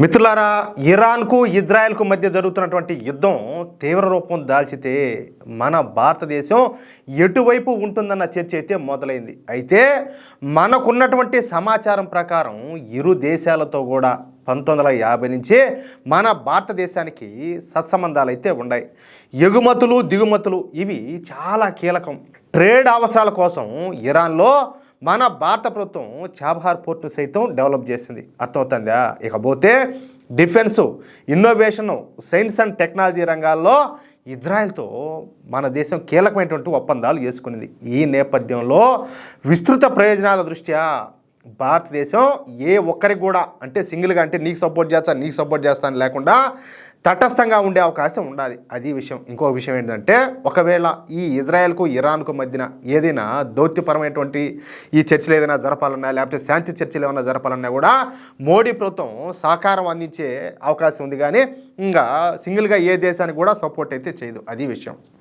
మిత్రులారా, ఇరాన్కు ఇజ్రాయెల్కు మధ్య జరుగుతున్నటువంటి యుద్ధం తీవ్ర రూపం దాల్చితే మన భారతదేశం ఎటువైపు ఉంటుందన్న చర్చ అయితే మొదలైంది. అయితే మనకున్నటువంటి సమాచారం ప్రకారం ఇరు దేశాలతో కూడా 1950 నుంచే మన భారతదేశానికి సత్సంబంధాలు అయితే ఉన్నాయి. ఎగుమతులు దిగుమతులు ఇవి చాలా కీలకం. ట్రేడ్ అవసరాల కోసం ఇరాన్లో మన భారత ప్రభుత్వం చాబహార్ పోర్ట్ను సైతం డెవలప్ చేసింది. అర్థమవుతుందా? ఇకపోతే defence, innovation, science and technology రంగాల్లో ఇజ్రాయెల్తో మన దేశం కీలకమైనటువంటి ఒప్పందాలు చేసుకునేది. ఈ నేపథ్యంలో విస్తృత ప్రయోజనాల దృష్ట్యా భారతదేశం ఏ ఒక్కరికి కూడా అంటే సింగిల్గా అంటే నీకు సపోర్ట్ చేస్తాను లేకుండా తటస్థంగా ఉండే అవకాశం ఉండాలి. అది విషయం. ఇంకో విషయం ఏంటంటే, ఒకవేళ ఈ ఇజ్రాయెల్కు ఇరాన్కు మధ్యన ఏదైనా దౌత్యపరమైనటువంటి ఈ చర్చలు ఏదైనా జరపాలన్నా లేకపోతే శాంతి చర్చలు ఏమైనా జరపాలన్నా కూడా మోడీ ప్రభుత్వం సహకారం అందించే అవకాశం ఉంది. కానీ ఇంకా సింగిల్గా ఏ దేశానికి కూడా సపోర్ట్ అయితే చేయదు. అది విషయం.